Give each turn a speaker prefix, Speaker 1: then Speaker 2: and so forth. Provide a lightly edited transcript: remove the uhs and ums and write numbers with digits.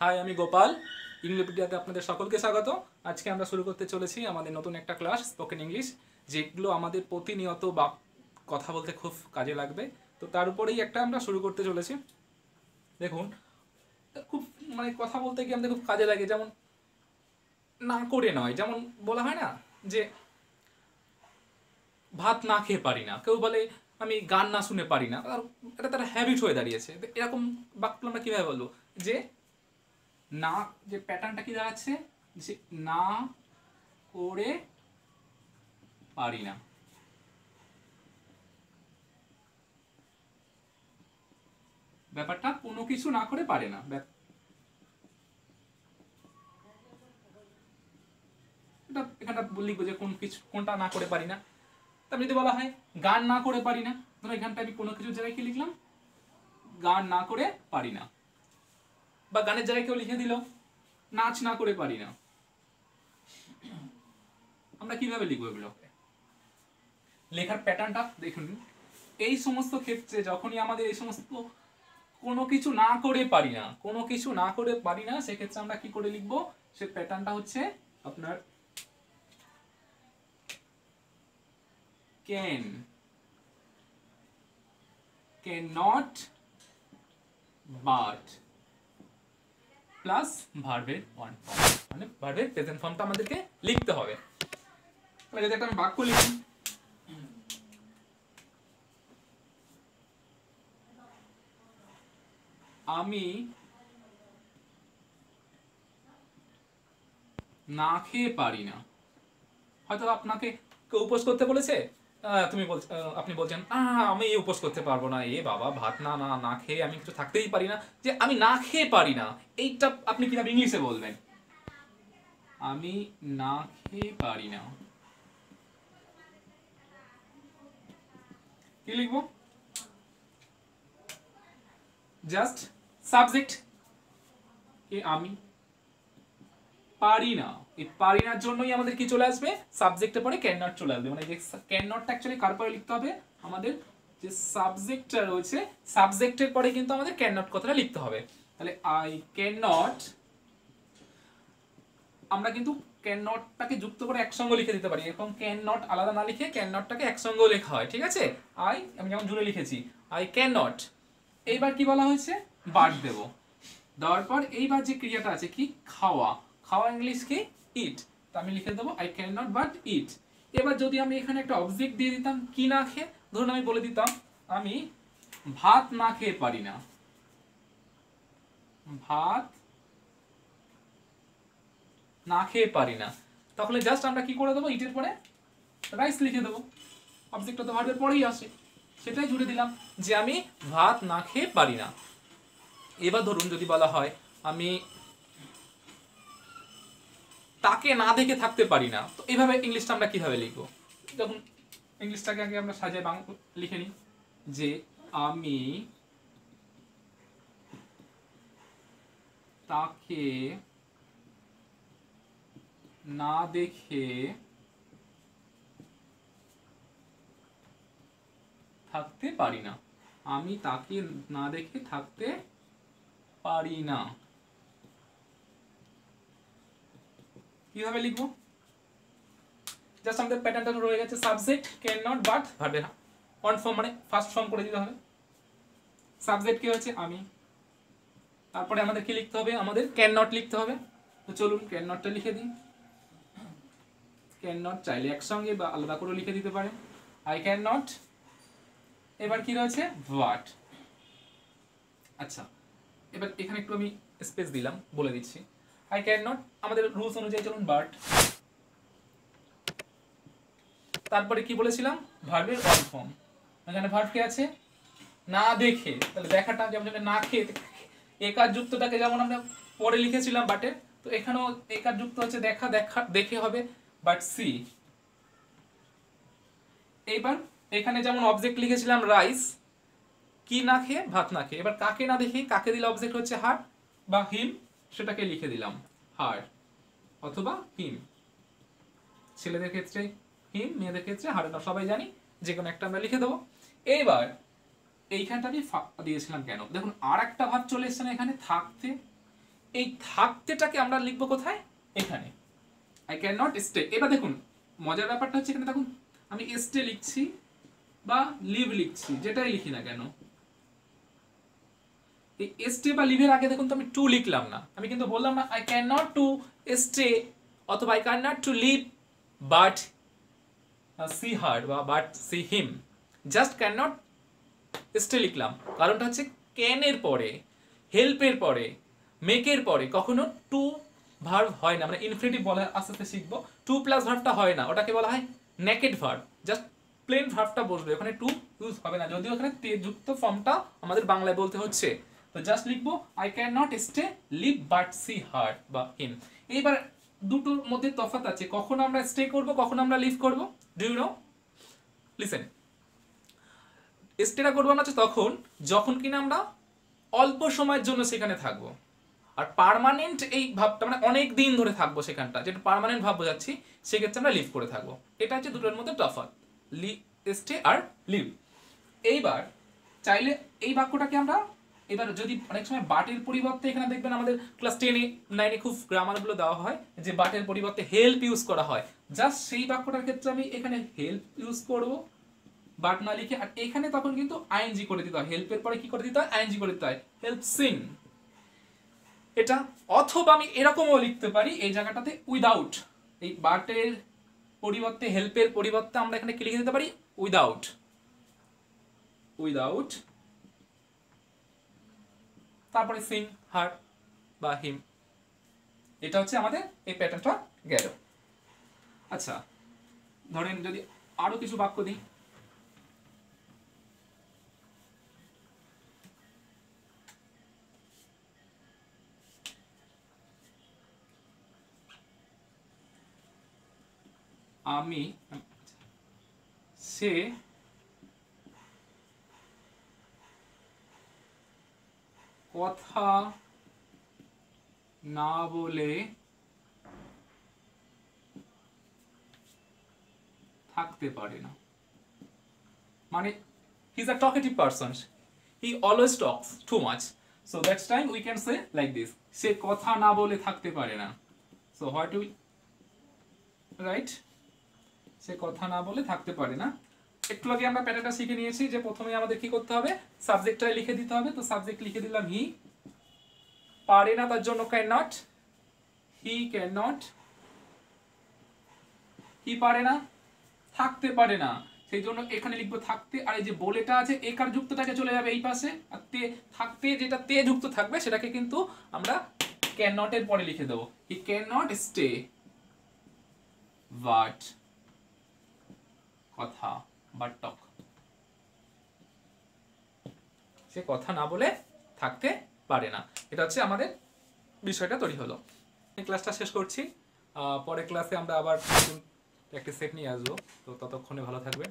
Speaker 1: High, আমি গোপাল। ইংলিপিডিয়াতে আপনাদের সকলকে স্বাগত। আজকে আমরা শুরু করতে চলেছি আমাদের নতুন একটা ক্লাস, স্পোকেন ইংলিশ, যেগুলো আমাদের প্রতিনিয়ত বা কথা বলতে খুব কাজে লাগবে। তো তার উপরেই একটা আমরা শুরু করতে চলেছি। দেখুন, খুব কথা বলতে গিয়ে আমাদের খুব কাজে লাগে। যেমন না করে নয়, যেমন বলা হয় না যে ভাত না খেয়ে পারি না, কেউ বলে আমি গান না শুনে পারি না, আর এটা তার হ্যাবিট হয়ে দাঁড়িয়েছে। এরকম বাক্য আমরা কীভাবে বলবো? যে না, যে প্যাটার্নটা কি দাঁড়াচ্ছে, যে না করে পারি না। ব্যাপারটা কোনো কিছু না করে পারে না। এটা এখানটা লিখবো যে কোন কিছু, কোনটা না করে পারি না। তারপর যদি বলা হয় গান না করে পারি না, ধরো এখানটা আমি কোনো কিছু জায়গায় কি লিখলাম, গান না করে পারি না। বা গানের জায়গায় কেউ লিখে দিল নাচ না করে পারি না। আমরা কিভাবে লিখবো এগুলোকে? লেখার প্যাটার্নটা দেখুন। এই সমস্ত ক্ষেত্রে যখনই আমাদের এই সমস্ত কোনো কিছু না করে পারি না, কোনো কিছু না করে পারি না, সেক্ষেত্রে আমরা কি করে লিখবো? সে প্যাটার্নটা হচ্ছে আপনার can, can not, but plus ভার্বের ওয়ান ফর্ম, মানে ভার্বের প্রেজেন্ট ফর্মটা আমাদেরকে লিখতে হবে। যদি একটা আমি বাক্য লিখি, আমি না খেয়ে পারি না। হয়তো আপনাকে কেউ উপোস করতে বলেছে, আপনি বলছেন আমি উপোস করতে পারবো না, এ বাবা ভাত না না না খেয়ে আমি কিছু থাকতেই পারি না। যে আমি না খেয়ে পারি না, এইটা আপনি কিভাবে ইংলিশে বলবেন? আমি না খেয়ে পারি না, কি লিখবো? জাস্ট সাবজেক্ট কি আমি পারি না, এই পারি নার জন্যই আমাদের কি চলে আসবে? সাবজেক্টের পরে ক্যান নট চলে আসবে। মানে যে ক্যান নটটা অ্যাকচুয়ালি কার পরে লিখতে হবে? আমাদের যে সাবজেক্টটা রয়েছে, সাবজেক্টের পরে কিন্তু আমাদের ক্যান নট কথাটা লিখতে হবে। তাহলে আই ক্যান নট, আমরা কিন্তু ক্যান নটটাকে যুক্ত করে একসঙ্গে লিখে দিতে পারি। এরকম ক্যান নট আলাদা না লিখে ক্যান নটটাকে একসঙ্গেও লেখা হয়, ঠিক আছে? আমি যেমন জুড়ে লিখেছি আই ক্যান নট। এইবার কি বলা হয়েছে? বাট দেব। দেওয়ার পর এইবার যে ক্রিয়াটা আছে কি, খাওয়া, খাওয়া ইংলিশ কি? ইট। তো আমি লিখে দেবো I can not but it. এবার যদি আমি এখানে একটা অবজেক্ট দিয়ে দিতাম কি না খেয়ে, ধরুন আমি বলে দিতাম আমি ভাত না খেয়ে পারি না, ভাত না খেয়ে পারি না। তাহলে জাস্ট আমরা কি করে দেবো? ইটের পরে রাইস লিখে দেবো। অবজেক্টটা তো ভার্বের পরেই আসে, সেটাই জুড়ে দিলাম যে আমি ভাত না খেয়ে পারি না। এবার ধরুন যদি বলা হয় আমি তাকে না দেখে থাকতে পারি না, তো এইভাবে ইংলিশটা আমরা কিভাবে লিখবো? যখন ইংলিশটাকে আগে আমরা সাজাই লিখে নিই যে আমি তাকে না দেখে থাকতে পারি না, আমি তাকে না দেখে থাকতে পারি না। কিভাবে লিখবো? জাস্ট আমাদের প্যাটার্নটা রয়ে গেছে সাবজেক্ট ক্যান নট বাট ভার্বের ওয়ান ফর্ম, মানে ফার্স্ট ফর্ম করে দিতে হবে। সাবজেক্ট কি হচ্ছে? আমি। তারপরে আমাদের কি লিখতে হবে? আমাদের ক্যান নট লিখতে হবে। তো চলুন ক্যান নটটা লিখে দিই। ক্যান নট চাইলে একসঙ্গে বা আলাদা করে লিখে দিতে পারে, আই ক্যান নট। এবার কি রয়েছে? হোয়াট। আচ্ছা, এবার এখানে একটু আমি স্পেস দিলাম, বলে দিচ্ছি আই ক্যান নট, আমাদের রুলস অনুযায়ী চলুন বাট। তারপরে কি বলেছিলাম? ভার্বের ওয়ান ফর্ম। এখানে ভার্ব কে আছে? না দেখে। তাহলে দেখাটা যেমন না খেয়ে, একার যুক্তটাকে যেমন আমরা পরে লিখেছিলাম বাটে, তো এখানেও একার যুক্ত হচ্ছে দেখা, দেখা দেখে হবে বাট সি। এইবার এখানে যেমন অবজেক্ট লিখেছিলাম রাইস, কি না খেয়ে? ভাত না খেয়ে। এবার কাকে না দেখে কাকে দিলে অবজেক্ট হচ্ছে হার বা হিম, সেটাকে লিখে দিলাম হার অথবা হিম। ছেলেদের ক্ষেত্রে হিম, মেয়েদের ক্ষেত্রে হার, সবাই জানি, যে কোনো একটা আমরা লিখে দেবো। এইবার এইখানটা আমি দিয়েছিলাম কেন? দেখুন আর একটা ভাব চলে এসছে না এখানে, থাকতে। এই থাকতেটাকে আমরা লিখবো কোথায়? এখানে আই ক্যান নট স্টে। এবার দেখুন মজার ব্যাপারটা হচ্ছে এখানে দেখুন আমি স্টে লিখছি বা লিভ লিখছি, যেটাই লিখি না কেন, এই স্টে বা লিভের আগে দেখুন তো আমি টু লিখলাম না, আমি কিন্তু বললাম না I can not to stay অথবা I can not to live but see her বা but see him, just can not stay লিখলাম। কারণটা হচ্ছে ক্যান এর পরে, হেল্পের পরে, মেকের পরে কখনো টু ভার্ব হয় না, মানে ইনফিনিটিভ বলা আস্তে আস্তে শিখবো। টু প্লাস ভার্বটা হয় না, ওটাকে বলা হয় নেকেড ভার্ব, জাস্ট প্লেন ভার্বটা বসবে, ওখানে টু ইউজ হবে না, যদিও ওখানে তে যুক্ত ফর্মটা আমাদের বাংলায় বলতে হচ্ছে। তো জাস্ট লিখবো I can not stay live but see her বা হিম। এইবার দুটোর মধ্যে তফাৎ আছে, কখন আমরা স্টে করব, কখন আমরা লিভ করব। Do you know? লিসেন, স্টেটা করবো আমরা তখন যখন কিনা আমরা অল্প সময়ের জন্য সেখানে থাকবো, আর পার্মানেন্ট এই ভাবটা মানে অনেক দিন ধরে থাকবো সেখানটা, যেটা পার্মানেন্ট ভাব বোঝাচ্ছি, সেক্ষেত্রে আমরা লিভ করে থাকবো। এটা হচ্ছে দুটোর মধ্যে তফাৎ, স্টে আর লিভ। এইবার চাইলে এই বাক্যটাকে আমরা এবার যদি অনেক সময় বাটের পরিবর্তে, এখানে দেখবেন আমাদের ক্লাস 10-9 খুব গ্রামারগুলো দেওয়া হয় যে বাটের পরিবর্তে হেল্প ইউজ করা হয়, জাস্ট সেই বাক্যটার ক্ষেত্রে আমি এখানে হেল্প ইউজ করব বাট না লিখে, আর এখানে তখন কিন্তু আইএনজি করে দিতে হয়, হেল্পের পরে কি করে দিতে হয়, আইএনজি করে দিতে হয়, হেল্প সিং এটা। অথবা আমি এরকমও লিখতে পারি এই জায়গাটাতে উইদাউট, এই বাটের পরিবর্তে হেল্পের পরিবর্তে আমরা এখানে কি লিখে দিতে পারি, উইদাউট, উইদাউট তারপরে সিং হার বা হিম। এটা হচ্ছে আমাদের এই প্যাটার্নটা গেল। আচ্ছা ধরেন যদি আরো কিছু বাক্য দিই, আমি, সে কথা না বলে থাকতে পারে না, মানে he is a talkative person, he always talks too much, so that's time we can say like this, সে কথা না বলে থাকতে পারে না। সো হোয়াট উই রাইট, সে কথা না বলে থাকতে পারে না। একটু আগে আমরা প্যাটার্নটা শিখে নিয়েছি যে প্রথমে আমাদের কি করতে হবে, সাবজেক্টটা লিখে দিতে হবে। তো সাবজেক্ট লিখে দিলাম হি, পারে না তার জন্য can not, he can not, he পারে না, থাকতে পারে না, সেই জন্য এখানে লিখবো থাকতে, আর এই যে বলেটা আছে একার যুক্তটাকে চলে যাবে এই পাশে, আর তে থাকতে যেটা তে যুক্ত থাকবে সেটাকে কিন্তু আমরা ক্যান নট এর পরে লিখে দেবো, হি ক্যান নট স্টে বাট কথা বাট টক, সে কথা না বলে থাকতে পারে না। এটা হচ্ছে আমাদের বিষয়টা তৈরি হলো। এই ক্লাসটা শেষ করছি, পরের ক্লাসে আমরা আবার প্র্যাকটিস সেট নিয়ে আসবো, তো ততক্ষণে ভালো থাকবে।